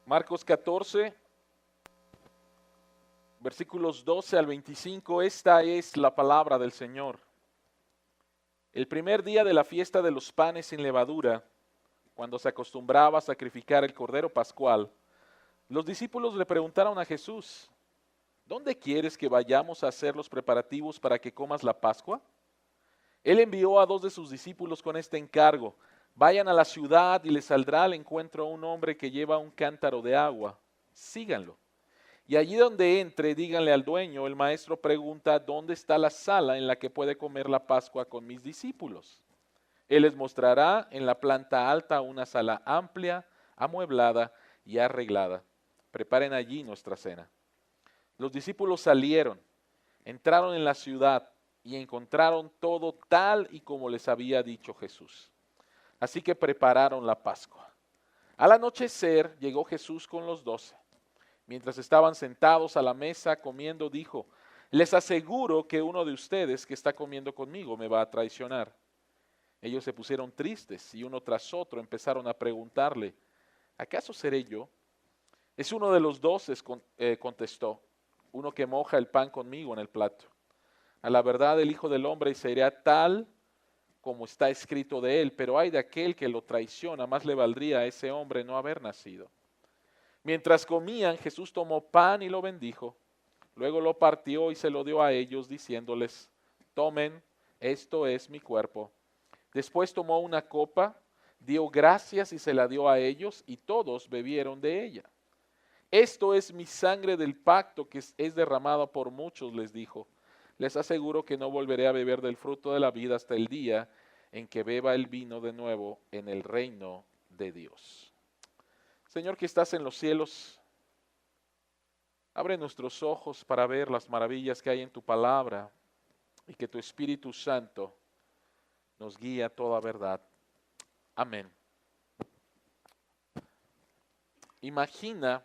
Marcos 14, versículos 12 al 25, esta es la palabra del Señor. El primer día de la fiesta de los panes sin levadura, cuando se acostumbraba a sacrificar el cordero pascual, los discípulos le preguntaron a Jesús: ¿dónde quieres que vayamos a hacer los preparativos para que comas la Pascua? Él envió a 2 de sus discípulos con este encargo: vayan a la ciudad y les saldrá al encuentro un hombre que lleva un cántaro de agua. Síganlo. Y allí donde entre, díganle al dueño: el maestro pregunta, ¿dónde está la sala en la que puede comer la Pascua con mis discípulos? Él les mostrará en la planta alta una sala amplia, amueblada y arreglada. Preparen allí nuestra cena. Los discípulos salieron, entraron en la ciudad y encontraron todo tal y como les había dicho Jesús. Así que prepararon la Pascua. Al anochecer llegó Jesús con los 12. Mientras estaban sentados a la mesa comiendo, dijo: les aseguro que uno de ustedes que está comiendo conmigo me va a traicionar. Ellos se pusieron tristes y uno tras otro empezaron a preguntarle: ¿acaso seré yo? Es uno de los 12, contestó, uno que moja el pan conmigo en el plato. A la verdad, el Hijo del Hombre será tal como está escrito de él, pero ay de aquel que lo traiciona, más le valdría a ese hombre no haber nacido. Mientras comían, Jesús tomó pan y lo bendijo. Luego lo partió y se lo dio a ellos, diciéndoles: tomen, esto es mi cuerpo. Después tomó una copa, dio gracias y se la dio a ellos, y todos bebieron de ella. Esto es mi sangre del pacto que es derramada por muchos, les dijo. Les aseguro que no volveré a beber del fruto de la vida hasta el día en que beba el vino de nuevo en el reino de Dios. Señor que estás en los cielos, abre nuestros ojos para ver las maravillas que hay en tu palabra y que tu Espíritu Santo nos guíe a toda verdad. Amén. Imagina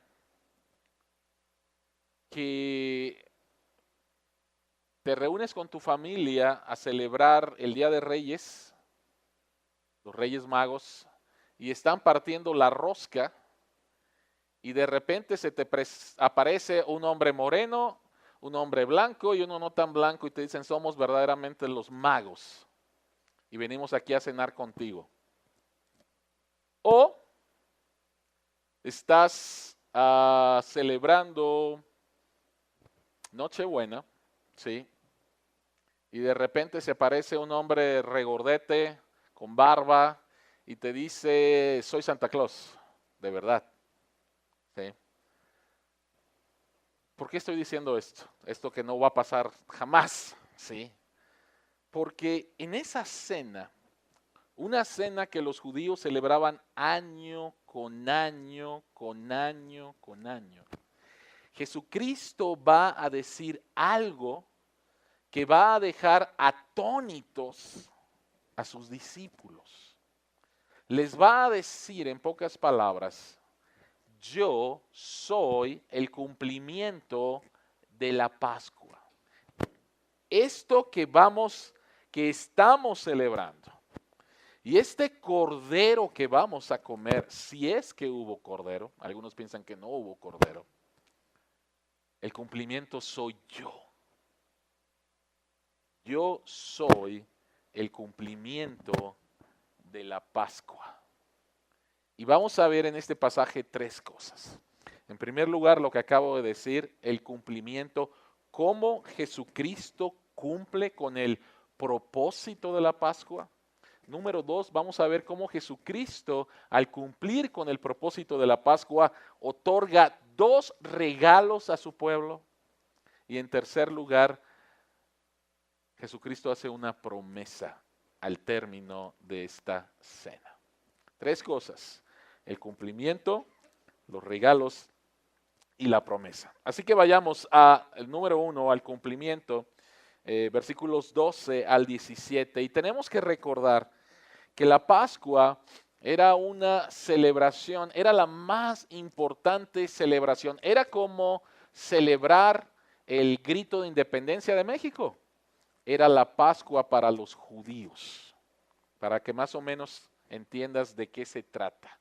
que te reúnes con tu familia a celebrar el Día de Reyes, los Reyes Magos, y están partiendo la rosca y de repente se te aparece un hombre moreno, un hombre blanco y uno no tan blanco y te dicen: somos verdaderamente los magos y venimos aquí a cenar contigo. O estás celebrando Nochebuena, ¿sí? Y de repente se aparece un hombre regordete, con barba, y te dice: soy Santa Claus, de verdad. ¿Sí? ¿Por qué estoy diciendo esto? Esto que no va a pasar jamás, ¿sí? Porque en esa cena, una cena que los judíos celebraban año con año, con año, con año, Jesucristo va a decir algo que va a dejar atónitos a sus discípulos. Les va a decir en pocas palabras: yo soy el cumplimiento de la Pascua. Esto que estamos celebrando, y este cordero que vamos a comer, si es que hubo cordero, algunos piensan que no hubo cordero, el cumplimiento soy yo. Yo soy el cumplimiento de la Pascua. Y vamos a ver en este pasaje 3 cosas. En primer lugar, lo que acabo de decir, el cumplimiento, cómo Jesucristo cumple con el propósito de la Pascua. Número 2, vamos a ver cómo Jesucristo, al cumplir con el propósito de la Pascua, otorga 2 regalos a su pueblo. Y en tercer lugar, Jesucristo hace una promesa al término de esta cena. 3 cosas: el cumplimiento, los regalos y la promesa. Así que vayamos al número 1, al cumplimiento, versículos 12 al 17. Y tenemos que recordar que la Pascua era una celebración, era la más importante celebración. Era como celebrar el grito de independencia de México. Era la Pascua para los judíos, para que más o menos entiendas de qué se trata.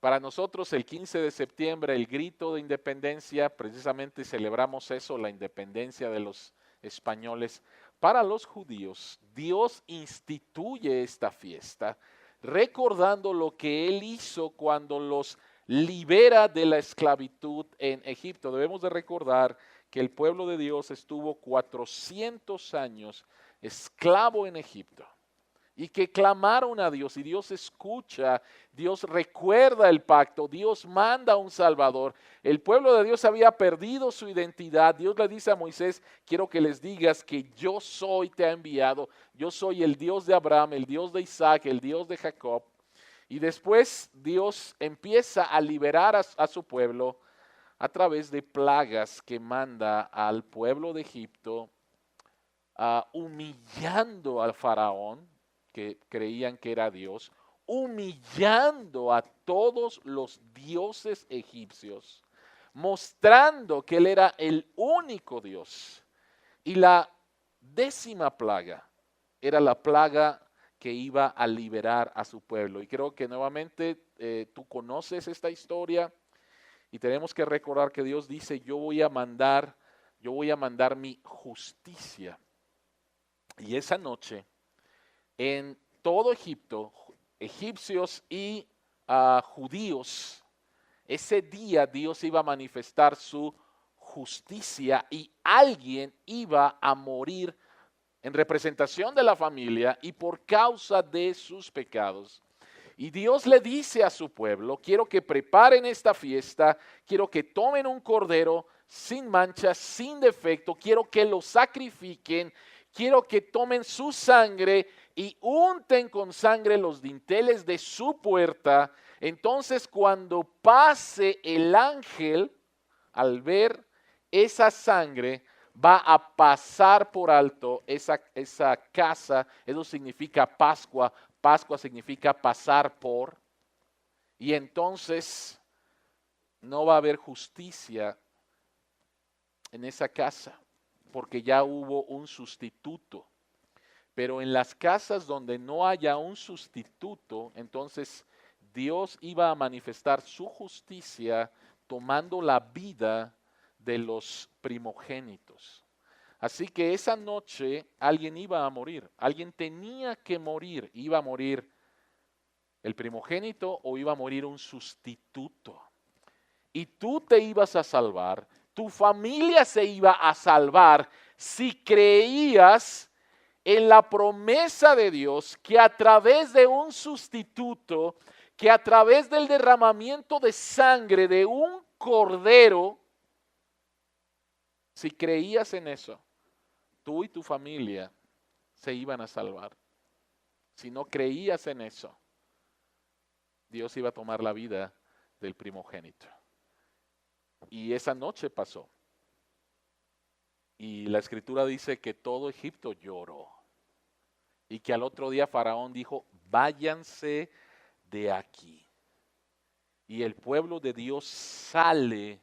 Para nosotros el 15 de septiembre, el grito de independencia, precisamente celebramos eso, la independencia de los españoles. Para los judíos, Dios instituye esta fiesta recordando lo que Él hizo cuando los libera de la esclavitud en Egipto. Debemos de recordar que el pueblo de Dios estuvo 400 años esclavo en Egipto y que clamaron a Dios y Dios escucha, Dios recuerda el pacto, Dios manda a un Salvador. El pueblo de Dios había perdido su identidad. Dios le dice a Moisés, quiero que les digas que yo soy, te ha enviado, yo soy el Dios de Abraham, el Dios de Isaac, el Dios de Jacob. Y después Dios empieza a liberar a su pueblo a través de plagas que manda al pueblo de Egipto, humillando al faraón, que creían que era Dios, humillando a todos los dioses egipcios, mostrando que Él era el único Dios. Y la 10ª plaga era la plaga que iba a liberar a su pueblo. Y creo que nuevamente tú conoces esta historia y tenemos que recordar que Dios dice, yo voy a mandar mi justicia. Y esa noche, en todo Egipto, egipcios y judíos, ese día Dios iba a manifestar su justicia y alguien iba a morir en representación de la familia y por causa de sus pecados. Y Dios le dice a su pueblo, quiero que preparen esta fiesta, quiero que tomen un cordero sin mancha, sin defecto, quiero que lo sacrifiquen, quiero que tomen su sangre y unten con sangre los dinteles de su puerta. Entonces cuando pase el ángel, al ver esa sangre, va a pasar por alto esa casa. Eso significa Pascua. Pascua significa pasar por. Y entonces no va a haber justicia en esa casa, porque ya hubo un sustituto. Pero en las casas donde no haya un sustituto, entonces Dios iba a manifestar su justicia tomando la vida de los primogénitos. Así que esa noche alguien iba a morir, alguien tenía que morir. Iba a morir el primogénito o iba a morir un sustituto. Y tú te ibas a salvar, tu familia se iba a salvar si creías en la promesa de Dios que a través de un sustituto, que a través del derramamiento de sangre de un cordero, si creías en eso, tú y tu familia se iban a salvar. Si no creías en eso, Dios iba a tomar la vida del primogénito. Y esa noche pasó. Y la escritura dice que todo Egipto lloró. Y que al otro día Faraón dijo, váyanse de aquí. Y el pueblo de Dios sale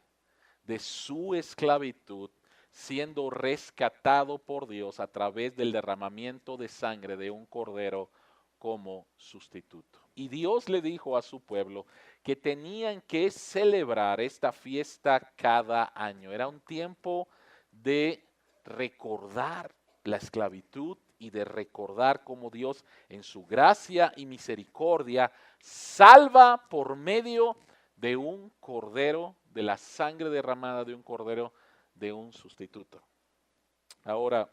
de su esclavitud siendo rescatado por Dios a través del derramamiento de sangre de un cordero como sustituto. Y Dios le dijo a su pueblo que tenían que celebrar esta fiesta cada año. Era un tiempo de recordar la esclavitud y de recordar cómo Dios en su gracia y misericordia salva por medio de un cordero, de la sangre derramada de un cordero, de un sustituto. Ahora,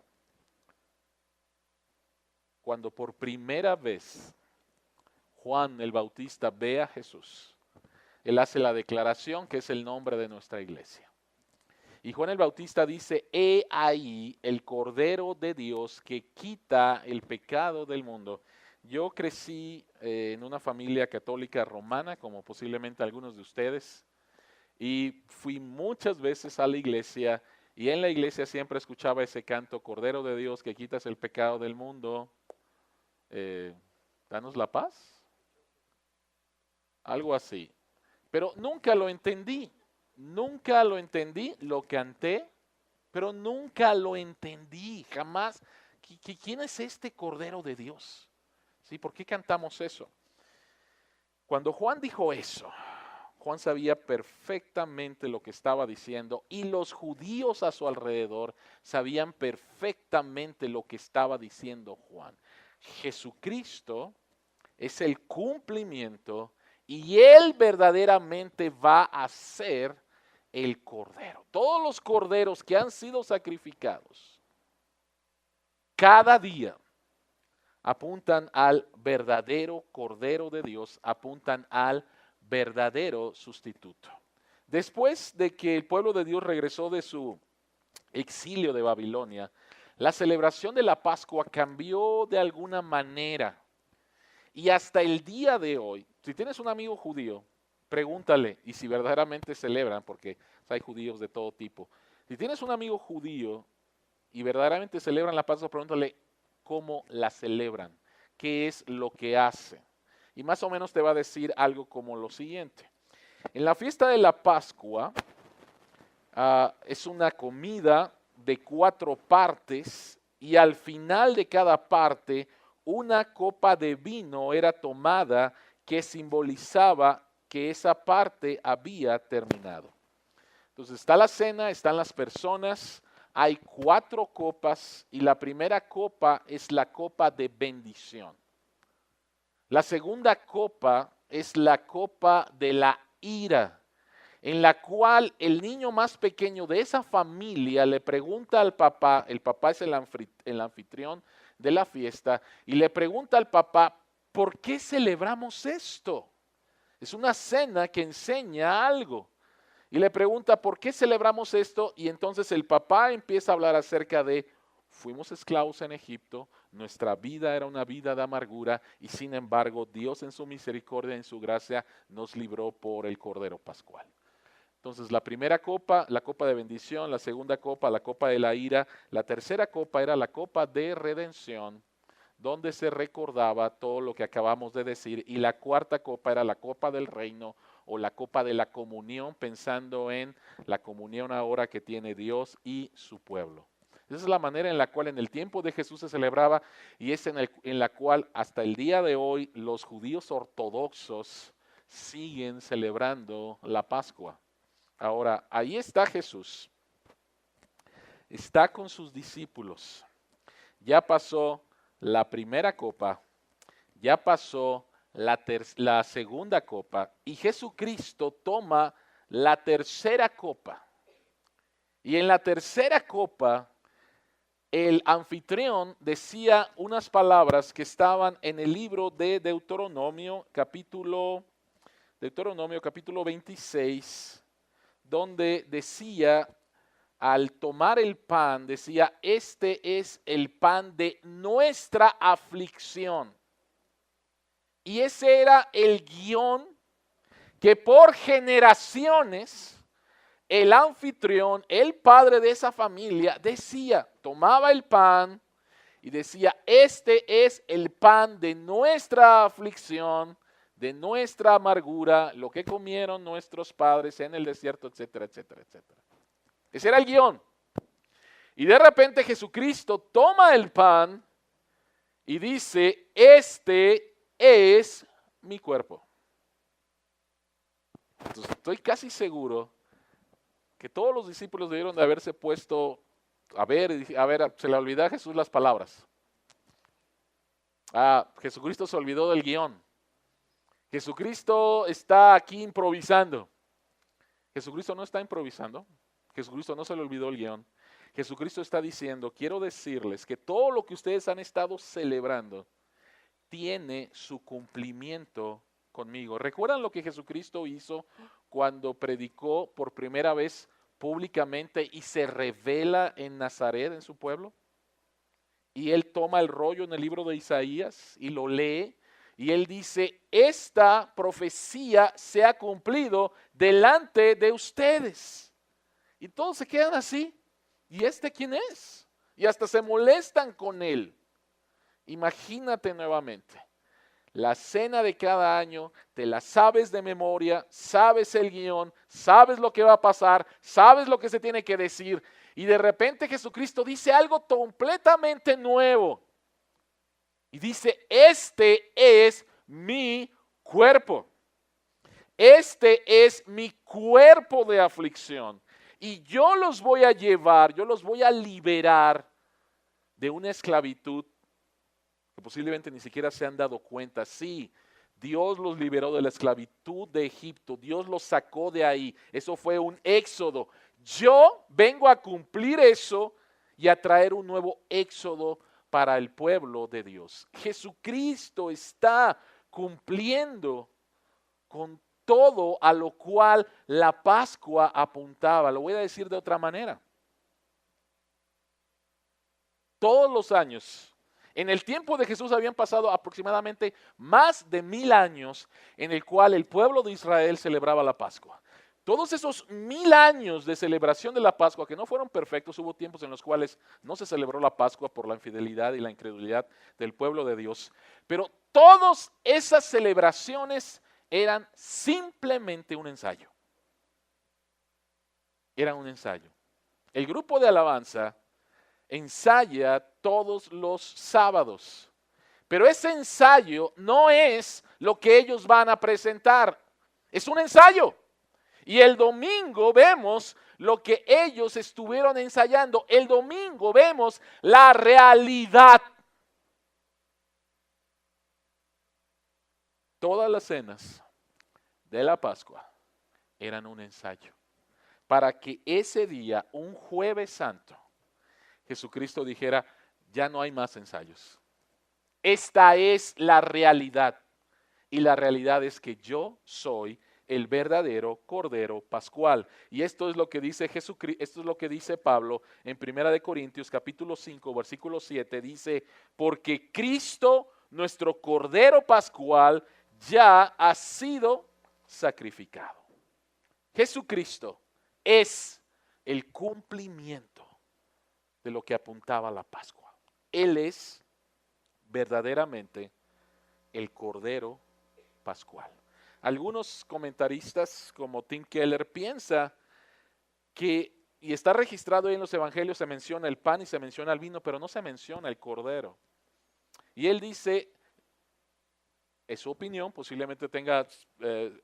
cuando por primera vez Juan el Bautista ve a Jesús, él hace la declaración que es el nombre de nuestra iglesia. Y Juan el Bautista dice, he ahí el Cordero de Dios que quita el pecado del mundo. Yo crecí en una familia católica romana, como posiblemente algunos de ustedes, y fui muchas veces a la iglesia, y en la iglesia siempre escuchaba ese canto, Cordero de Dios que quitas el pecado del mundo, danos la paz, algo así. Pero nunca lo entendí. Nunca lo entendí, lo canté, pero nunca lo entendí, jamás. ¿Quién es este Cordero de Dios? ¿Sí? ¿Por qué cantamos eso? Cuando Juan dijo eso, Juan sabía perfectamente lo que estaba diciendo y los judíos a su alrededor sabían perfectamente lo que estaba diciendo Juan. Jesucristo es el cumplimiento y Él verdaderamente va a ser el Cordero. Todos los corderos que han sido sacrificados cada día apuntan al verdadero Cordero de Dios, apuntan al verdadero sustituto. Después de que el pueblo de Dios regresó de su exilio de Babilonia, la celebración de la Pascua cambió de alguna manera. Y hasta el día de hoy, si tienes un amigo judío, pregúntale, y si verdaderamente celebran, porque hay judíos de todo tipo, si tienes un amigo judío y verdaderamente celebran la Pascua, pregúntale cómo la celebran, qué es lo que hacen. Y más o menos te va a decir algo como lo siguiente. En la fiesta de la Pascua es una comida de 4 partes y al final de cada parte una copa de vino era tomada que simbolizaba que esa parte había terminado. Entonces está la cena, están las personas, hay 4 copas y la primera copa es la copa de bendición. La segunda copa es la copa de la ira, en la cual el niño más pequeño de esa familia le pregunta al papá, el papá es el anfitrión de la fiesta, y le pregunta al papá, ¿por qué celebramos esto? Es una cena que enseña algo. Y le pregunta, ¿por qué celebramos esto? Y entonces el papá empieza a hablar acerca de, fuimos esclavos en Egipto, nuestra vida era una vida de amargura y sin embargo Dios en su misericordia, en su gracia, nos libró por el Cordero Pascual. Entonces la primera copa, la copa de bendición, la segunda copa, la copa de la ira, la tercera copa era la copa de redención, donde se recordaba todo lo que acabamos de decir, y la cuarta copa era la copa del reino o la copa de la comunión, pensando en la comunión ahora que tiene Dios y su pueblo. Esa es la manera en la cual en el tiempo de Jesús se celebraba y es en la cual hasta el día de hoy los judíos ortodoxos siguen celebrando la Pascua. Ahora, ahí está Jesús, está con sus discípulos, ya pasó la primera copa, ya pasó la segunda copa y Jesucristo toma la tercera copa. Y en la tercera copa, el anfitrión decía unas palabras que estaban en el libro de Deuteronomio capítulo 26, donde decía, al tomar el pan, decía, este es el pan de nuestra aflicción. Y ese era el guión que por generaciones el anfitrión, el padre de esa familia, decía, tomaba el pan y decía, este es el pan de nuestra aflicción, de nuestra amargura, lo que comieron nuestros padres en el desierto, etcétera, etcétera, etcétera. Ese era el guión. Y de repente Jesucristo toma el pan y dice, este es mi cuerpo. Entonces, estoy casi seguro que todos los discípulos debieron de haberse puesto a ver, se le olvidó a Jesús las palabras. Jesucristo se olvidó del guión. Jesucristo está aquí improvisando. Jesucristo no está improvisando. Jesucristo no se le olvidó el guión. Jesucristo está diciendo, quiero decirles que todo lo que ustedes han estado celebrando tiene su cumplimiento conmigo. ¿Recuerdan lo que Jesucristo hizo cuando predicó por primera vez públicamente y se revela en Nazaret, en su pueblo? Y él toma el rollo en el libro de Isaías y lo lee y él dice, esta profecía se ha cumplido delante de ustedes. Y todos se quedan así. ¿Y este quién es? Y hasta se molestan con él. Imagínate nuevamente, la cena de cada año, te la sabes de memoria, sabes el guión, sabes lo que va a pasar, sabes lo que se tiene que decir. Y de repente Jesucristo dice algo completamente nuevo. Y dice, este es mi cuerpo. Este es mi cuerpo de aflicción y yo los voy a llevar, yo los voy a liberar de una esclavitud que posiblemente ni siquiera se han dado cuenta. Sí, Dios los liberó de la esclavitud de Egipto, Dios los sacó de ahí, eso fue un éxodo. Yo vengo a cumplir eso y a traer un nuevo éxodo para el pueblo de Dios. Jesucristo está cumpliendo con todo a lo cual la Pascua apuntaba. Lo voy a decir de otra manera. Todos los años, en el tiempo de Jesús habían pasado aproximadamente más de 1000 años en el cual el pueblo de Israel celebraba la Pascua. Todos esos 1000 años de celebración de la Pascua, que no fueron perfectos, hubo tiempos en los cuales no se celebró la Pascua por la infidelidad y la incredulidad del pueblo de Dios, pero todas esas celebraciones eran simplemente un ensayo. Era un ensayo. El grupo de alabanza ensaya todos los sábados, pero ese ensayo no es lo que ellos van a presentar, es un ensayo. Y el domingo vemos lo que ellos estuvieron ensayando, el domingo vemos la realidad. Todas las cenas de la Pascua eran un ensayo para que ese día, un jueves santo, Jesucristo dijera, ya no hay más ensayos. Esta es la realidad. Y la realidad es que yo soy el verdadero Cordero Pascual. Y esto es lo que dice Jesucristo, esto es lo que dice Pablo en 1 Corintios capítulo 5, versículo 7, dice, porque Cristo, nuestro Cordero Pascual, ya ha sido sacrificado. Jesucristo es el cumplimiento de lo que apuntaba la Pascua. Él es verdaderamente el Cordero Pascual. Algunos comentaristas como Tim Keller piensa que, y está registrado ahí en los evangelios, se menciona el pan y se menciona el vino, pero no se menciona el Cordero. Y él dice, es su opinión, posiblemente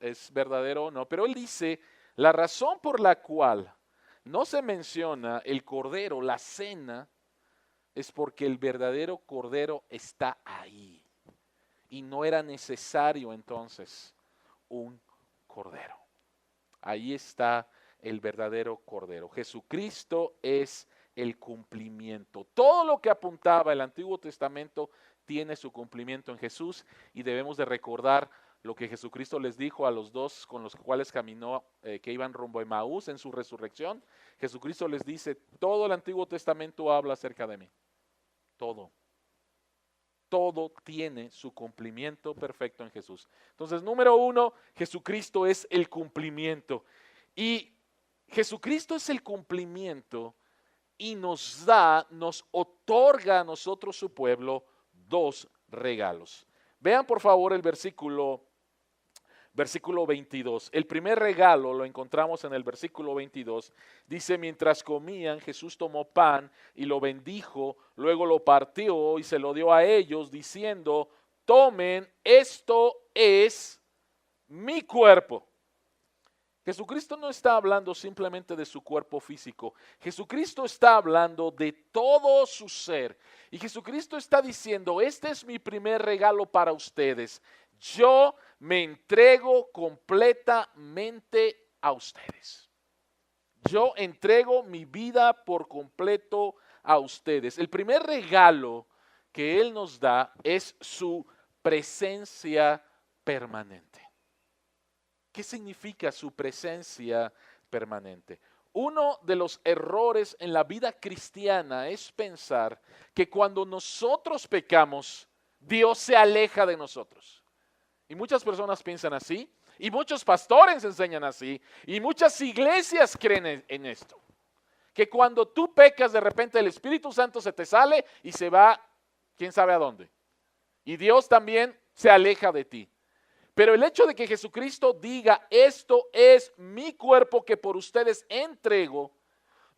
es verdadero o no, pero él dice, la razón por la cual no se menciona el Cordero, la cena, es porque el verdadero Cordero está ahí. Y no era necesario entonces un Cordero. Ahí está el verdadero Cordero. Jesucristo es el cumplimiento. Todo lo que apuntaba el Antiguo Testamento tiene su cumplimiento en Jesús y debemos de recordar lo que Jesucristo les dijo a los dos con los cuales caminó, que iban rumbo a Emaús en su resurrección. Jesucristo les dice, todo el Antiguo Testamento habla acerca de mí. Todo. Todo tiene su cumplimiento perfecto en Jesús. Entonces, número uno, Jesucristo es el cumplimiento. Y Jesucristo es el cumplimiento y nos otorga a nosotros, su pueblo, dos regalos. Vean por favor el versículo 22. El primer regalo lo encontramos en el versículo 22. Dice, mientras comían, Jesús tomó pan y lo bendijo, luego lo partió y se lo dio a ellos, diciendo, tomen, esto es mi cuerpo. Jesucristo no está hablando simplemente de su cuerpo físico. Jesucristo está hablando de todo su ser. Y Jesucristo está diciendo, este es mi primer regalo para ustedes. Yo me entrego completamente a ustedes. Yo entrego mi vida por completo a ustedes. El primer regalo que Él nos da es su presencia permanente. ¿Qué significa su presencia permanente? Uno de los errores en la vida cristiana es pensar que cuando nosotros pecamos, Dios se aleja de nosotros. Y muchas personas piensan así, y muchos pastores enseñan así, y muchas iglesias creen en esto. Que cuando tú pecas, de repente el Espíritu Santo se te sale y se va, quién sabe a dónde. Y Dios también se aleja de ti. Pero el hecho de que Jesucristo diga, esto es mi cuerpo que por ustedes entrego,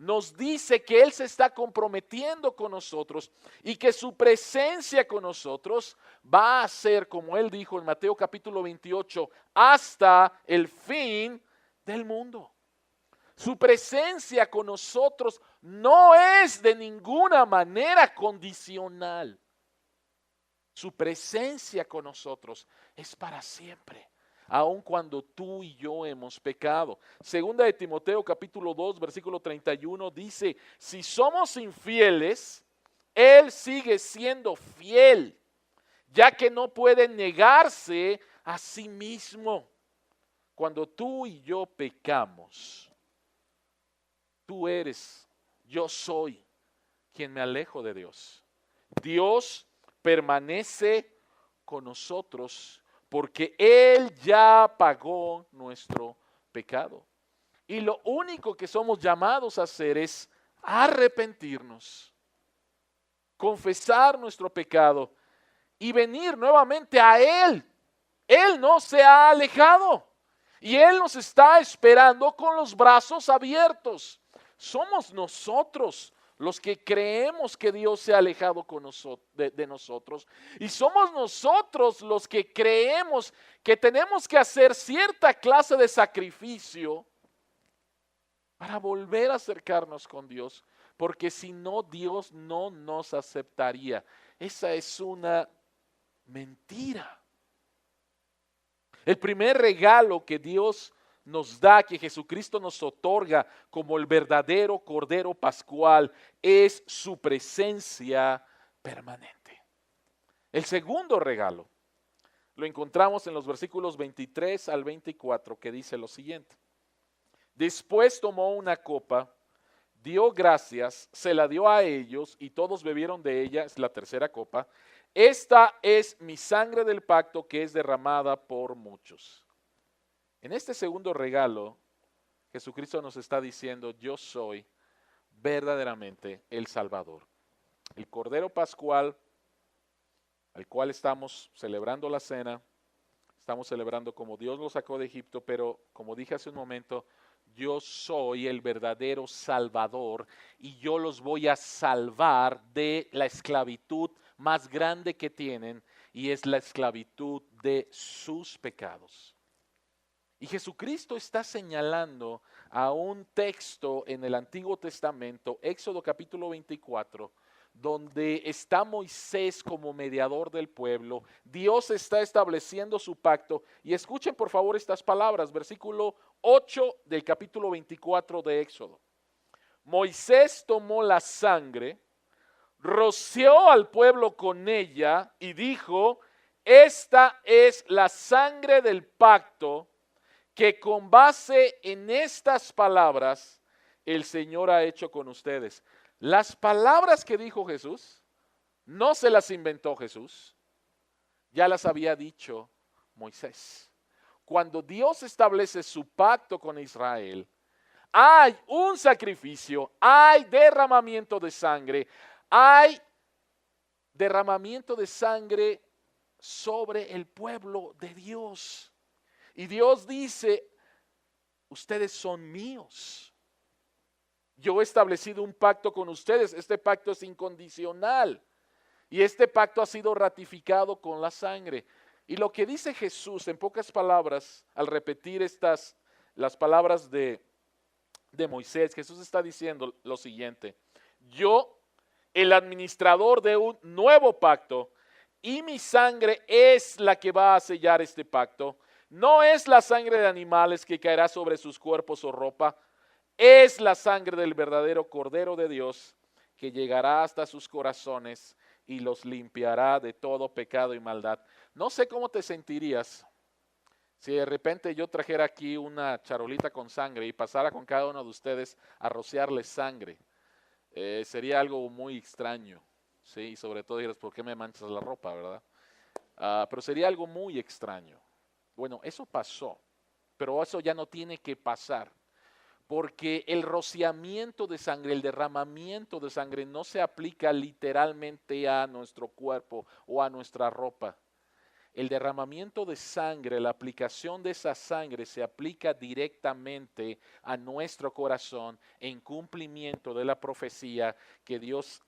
nos dice que Él se está comprometiendo con nosotros y que su presencia con nosotros va a ser, como Él dijo en Mateo capítulo 28, hasta el fin del mundo. Su presencia con nosotros no es de ninguna manera condicional. Su presencia con nosotros es para siempre, aun cuando tú y yo hemos pecado. Segunda de Timoteo capítulo 2 versículo 31 dice, si somos infieles, Él sigue siendo fiel, ya que no puede negarse a sí mismo. Cuando tú y yo pecamos, tú eres, yo soy quien me alejo de Dios. Dios permanece con nosotros porque Él ya pagó nuestro pecado. Y lo único que somos llamados a hacer es arrepentirnos, confesar nuestro pecado y venir nuevamente a Él. Él no se ha alejado y Él nos está esperando con los brazos abiertos. Somos nosotros los que creemos que Dios se ha alejado de nosotros, y somos nosotros los que creemos que tenemos que hacer cierta clase de sacrificio para volver a acercarnos con Dios, porque si no, Dios no nos aceptaría. Esa es una mentira. El primer regalo que Dios nos da, que Jesucristo nos otorga como el verdadero Cordero Pascual, es su presencia permanente. El segundo regalo lo encontramos en los versículos 23 al 24, que dice lo siguiente. Después tomó una copa, dio gracias, se la dio a ellos y todos bebieron de ella, es la tercera copa. Esta es mi sangre del pacto que es derramada por muchos. En este segundo regalo, Jesucristo nos está diciendo, yo soy verdaderamente el Salvador. El Cordero Pascual, al cual estamos celebrando la cena, estamos celebrando como Dios lo sacó de Egipto, pero como dije hace un momento, yo soy el verdadero Salvador y yo los voy a salvar de la esclavitud más grande que tienen, y es la esclavitud de sus pecados. Y Jesucristo está señalando a un texto en el Antiguo Testamento, Éxodo capítulo 24, donde está Moisés como mediador del pueblo. Dios está estableciendo su pacto. Y escuchen por favor estas palabras, versículo 8 del capítulo 24 de Éxodo. Moisés tomó la sangre, roció al pueblo con ella y dijo, esta es la sangre del pacto que con base en estas palabras el Señor ha hecho con ustedes. Las palabras que dijo Jesús, no se las inventó Jesús, ya las había dicho Moisés. Cuando Dios establece su pacto con Israel, hay un sacrificio, hay derramamiento de sangre, hay derramamiento de sangre sobre el pueblo de Dios. Y Dios dice, ustedes son míos. Yo he establecido un pacto con ustedes. Este pacto es incondicional. Y este pacto ha sido ratificado con la sangre. Y lo que dice Jesús, en pocas palabras, al repetir las palabras de Moisés, Jesús está diciendo lo siguiente. Yo, el administrador de un nuevo pacto, y mi sangre es la que va a sellar este pacto. No es la sangre de animales que caerá sobre sus cuerpos o ropa, es la sangre del verdadero Cordero de Dios que llegará hasta sus corazones y los limpiará de todo pecado y maldad. No sé cómo te sentirías si de repente yo trajera aquí una charolita con sangre y pasara con cada uno de ustedes a rociarles sangre. Sería algo muy extraño, ¿sí? Y sobre todo dirás, ¿por qué me manchas la ropa, verdad? Pero sería algo muy extraño. Bueno, eso pasó, pero eso ya no tiene que pasar, porque el rociamiento de sangre, el derramamiento de sangre no se aplica literalmente a nuestro cuerpo o a nuestra ropa. el derramamiento de sangre, la aplicación de esa sangre se aplica directamente a nuestro corazón en cumplimiento de la profecía que Dios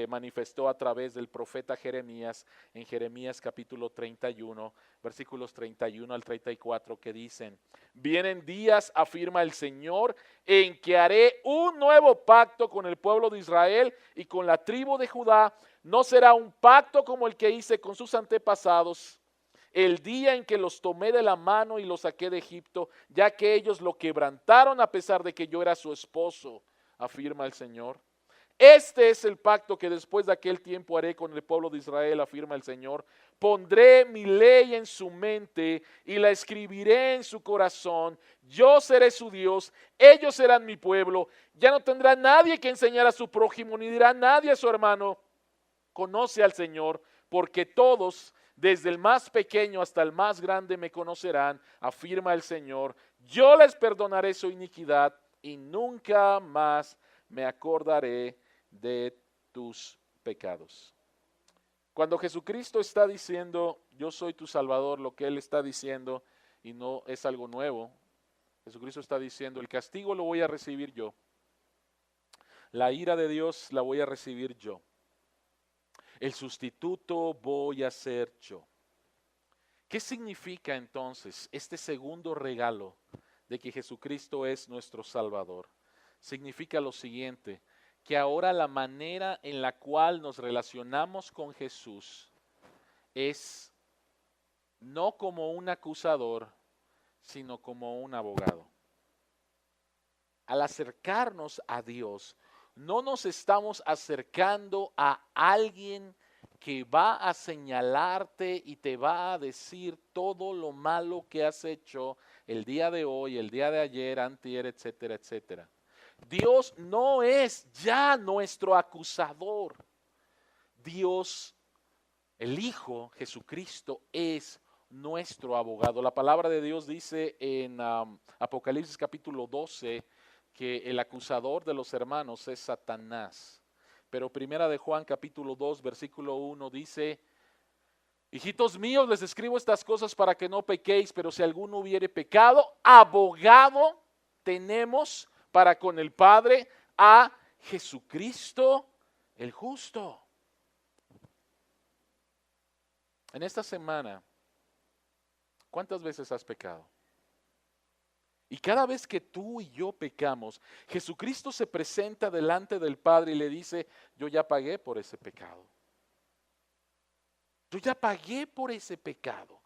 manifestó a través del profeta Jeremías en Jeremías capítulo 31, versículos 31 al 34, que dicen: vienen días, afirma el Señor, en que haré un nuevo pacto con el pueblo de Israel y con la tribu de Judá. No será un pacto como el que hice con sus antepasados el día en que los tomé de la mano y los saqué de Egipto, ya que ellos lo quebrantaron a pesar de que yo era su esposo, afirma el Señor. Este es el pacto que después de aquel tiempo haré con el pueblo de Israel, afirma el Señor. Pondré mi ley en su mente y la escribiré en su corazón. Yo seré su Dios, ellos serán mi pueblo. Ya no tendrá nadie que enseñar a su prójimo, ni dirá nadie a su hermano: conoce al Señor, porque todos, desde el más pequeño hasta el más grande, me conocerán, afirma el Señor. Yo les perdonaré su iniquidad y nunca más me acordaré de tus pecados. Cuando Jesucristo está diciendo yo soy tu Salvador, lo que Él está diciendo, y no es algo nuevo, Jesucristo está diciendo: el castigo lo voy a recibir yo, la ira de Dios la voy a recibir yo, el sustituto voy a ser yo. ¿Qué significa entonces este segundo regalo de que Jesucristo es nuestro Salvador? Significa lo siguiente: que ahora la manera en la cual nos relacionamos con Jesús es no como un acusador, sino como un abogado. Al acercarnos a Dios, no nos estamos acercando a alguien que va a señalarte y te va a decir todo lo malo que has hecho el día de hoy, el día de ayer, antier, etcétera, etcétera. Dios no es ya nuestro acusador. Dios, el Hijo, Jesucristo, es nuestro abogado. La palabra de Dios dice en Apocalipsis capítulo 12 que el acusador de los hermanos es Satanás. Pero primera de Juan capítulo 2 versículo 1 dice: hijitos míos, les escribo estas cosas para que no pequéis, pero si alguno hubiere pecado, abogado tenemos para con el Padre, a Jesucristo el justo. En esta semana, ¿cuántas veces has pecado? Y cada vez que tú y yo pecamos, Jesucristo se presenta delante del Padre y le dice: yo ya pagué por ese pecado. Yo ya pagué por ese pecado.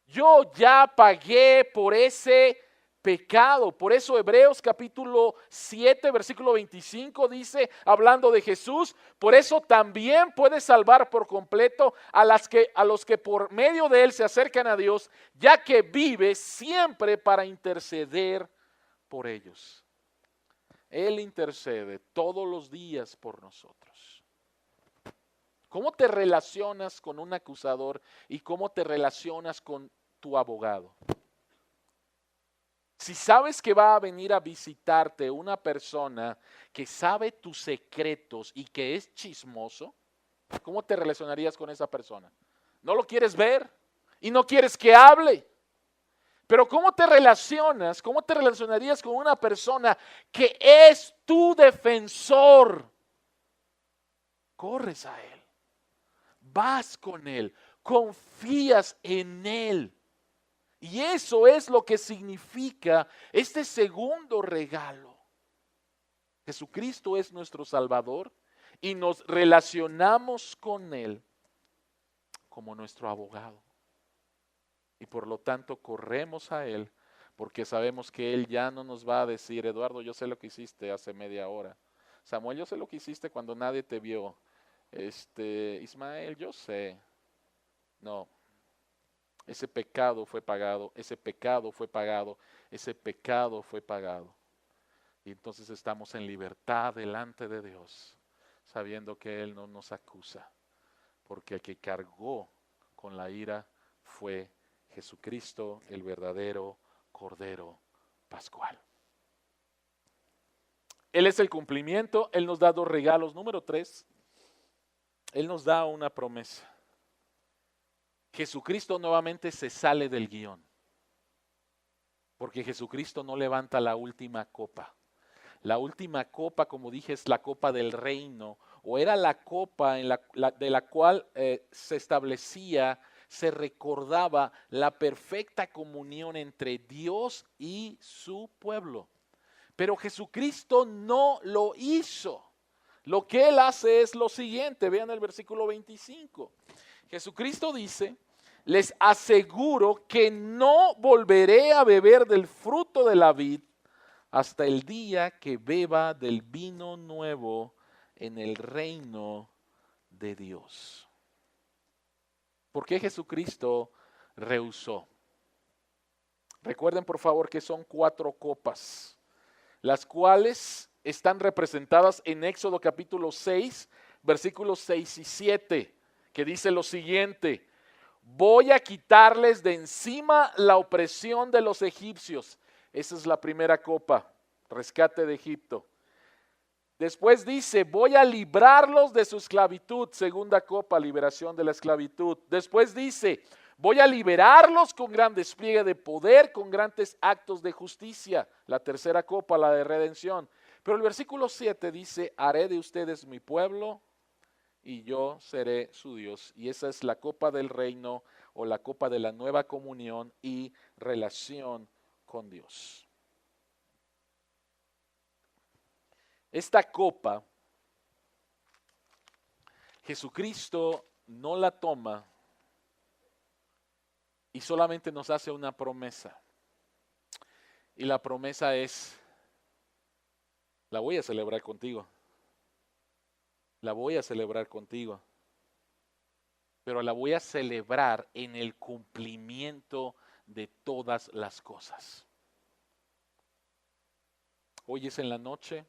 Yo ya pagué por ese pecado. Por eso Hebreos capítulo 7 versículo 25 dice, hablando de Jesús: por eso también puede salvar por completo a los que por medio de él se acercan a Dios, ya que vive siempre para interceder por ellos. Él intercede todos los días por nosotros. ¿Cómo te relacionas con un acusador y cómo te relacionas con tu abogado? Si sabes que va a venir a visitarte una persona que sabe tus secretos y que es chismoso, ¿cómo te relacionarías con esa persona? No lo quieres ver y no quieres que hable. Pero ¿cómo te relacionas? ¿Cómo te relacionarías con una persona que es tu defensor? Corres a él, vas con él, confías en él. Y eso es lo que significa este segundo regalo. Jesucristo es nuestro Salvador y nos relacionamos con Él como nuestro abogado. Y por lo tanto corremos a Él porque sabemos que Él ya no nos va a decir: Eduardo, yo sé lo que hiciste hace media hora. Samuel, yo sé lo que hiciste cuando nadie te vio. Ismael, yo sé. No. Ese pecado fue pagado, ese pecado fue pagado, ese pecado fue pagado. Y entonces estamos en libertad delante de Dios, sabiendo que Él no nos acusa, porque el que cargó con la ira fue Jesucristo, el verdadero Cordero Pascual. Él es el cumplimiento. Él nos da dos regalos. Número 3, Él nos da una promesa. Jesucristo nuevamente se sale del guión, porque Jesucristo no levanta la última copa. La última copa, como dije, es la copa del reino, o era la copa de la cual se establecía, se recordaba la perfecta comunión entre Dios y su pueblo. Pero Jesucristo no lo hizo. Lo que Él hace es lo siguiente, vean el versículo 25. Jesucristo dice: les aseguro que no volveré a beber del fruto de la vid hasta el día que beba del vino nuevo en el reino de Dios. ¿Por qué Jesucristo rehusó? Recuerden por favor que son 4 copas, las cuales están representadas en Éxodo capítulo 6, versículos 6 y 7, que dice lo siguiente: voy a quitarles de encima la opresión de los egipcios. Esa es la primera copa, rescate de Egipto. Después dice: voy a librarlos de su esclavitud. Segunda copa, liberación de la esclavitud. Después dice: voy a liberarlos con gran despliegue de poder, con grandes actos de justicia. La tercera copa, la de redención. Pero el versículo 7 dice: haré de ustedes mi pueblo y yo seré su Dios. Y esa es la copa del reino, o la copa de la nueva comunión y relación con Dios. Esta copa, Jesucristo no la toma y solamente nos hace una promesa. Y la promesa es: la voy a celebrar contigo. La voy a celebrar contigo. Pero la voy a celebrar en el cumplimiento de todas las cosas. Hoy es en la noche.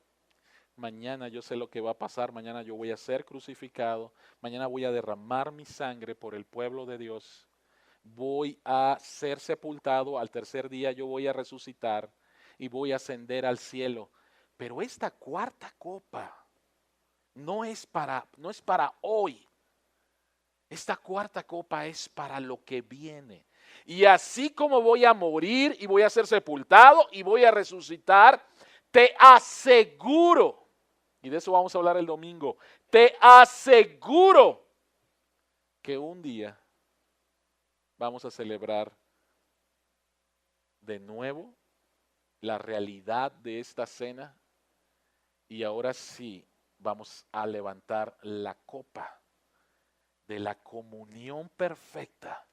Mañana yo sé lo que va a pasar. Mañana yo voy a ser crucificado. Mañana voy a derramar mi sangre por el pueblo de Dios. Voy a ser sepultado. Al tercer día yo voy a resucitar y voy a ascender al cielo. Pero esta cuarta copa no es para hoy. Esta cuarta copa es para lo que viene. Y así como voy a morir y voy a ser sepultado y voy a resucitar, te aseguro, y de eso vamos a hablar el domingo, te aseguro que un día vamos a celebrar de nuevo la realidad de esta cena, y ahora sí vamos a levantar la copa de la comunión perfecta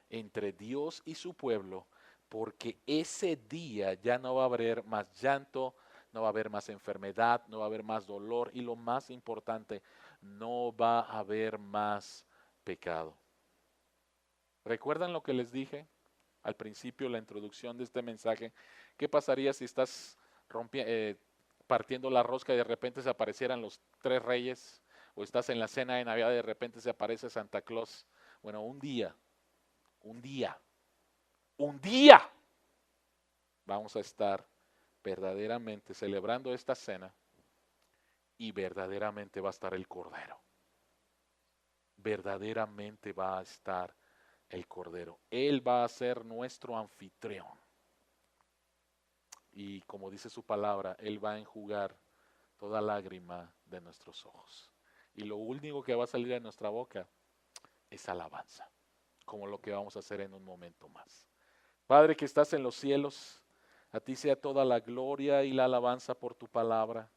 entre Dios y su pueblo, porque ese día ya no va a haber más llanto, no va a haber más enfermedad, no va a haber más dolor, y lo más importante, no va a haber más pecado. ¿Recuerdan lo que les dije al principio, la introducción de este mensaje? ¿Qué pasaría si estás partiendo la rosca y de repente se aparecieran los 3 reyes? O estás en la cena de Navidad y de repente se aparece Santa Claus. Bueno, un día vamos a estar verdaderamente celebrando esta cena, y verdaderamente va a estar el Cordero. Verdaderamente va a estar el Cordero. Él va a ser nuestro anfitrión. Y como dice su palabra, Él va a enjugar toda lágrima de nuestros ojos. Y lo único que va a salir de nuestra boca es alabanza, como lo que vamos a hacer en un momento más. Padre que estás en los cielos, a ti sea toda la gloria y la alabanza por tu palabra.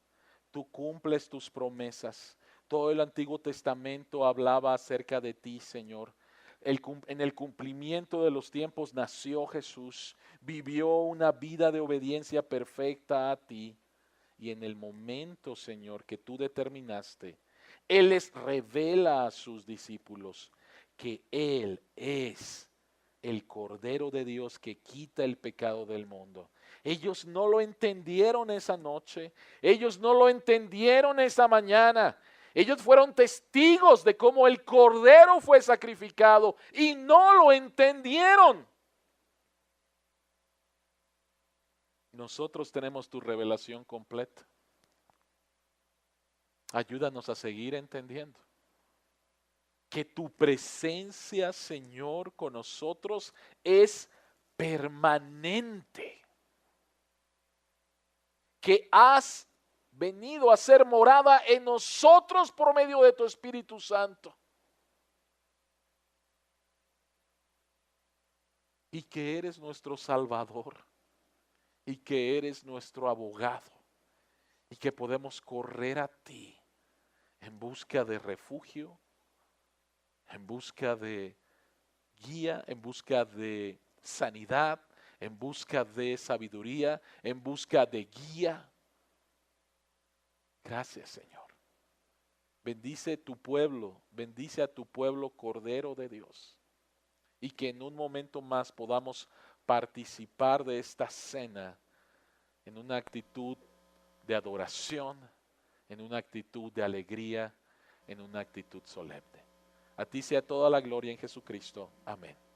Tú cumples tus promesas. Todo el Antiguo Testamento hablaba acerca de ti, Señor. En el cumplimiento de los tiempos nació Jesús, vivió una vida de obediencia perfecta a ti. Y en el momento, Señor, que tú determinaste, Él les revela a sus discípulos que Él es el Cordero de Dios que quita el pecado del mundo. Ellos no lo entendieron esa noche, ellos no lo entendieron esa mañana. Ellos fueron testigos de cómo el Cordero fue sacrificado y no lo entendieron. Nosotros tenemos tu revelación completa. Ayúdanos a seguir entendiendo. que tu presencia, Señor, con nosotros es permanente. Que has venido a ser morada en nosotros por medio de tu Espíritu Santo. Y que eres nuestro Salvador. Y que eres nuestro abogado. Y que podemos correr a ti en busca de refugio, en busca de guía, en busca de sanidad, en busca de sabiduría, en busca de guía. Gracias, Señor. Bendice tu pueblo, bendice a tu pueblo, Cordero de Dios. Y que en un momento más podamos participar de esta cena en una actitud de adoración, en una actitud de alegría, en una actitud solemne. A ti sea toda la gloria en Jesucristo. Amén.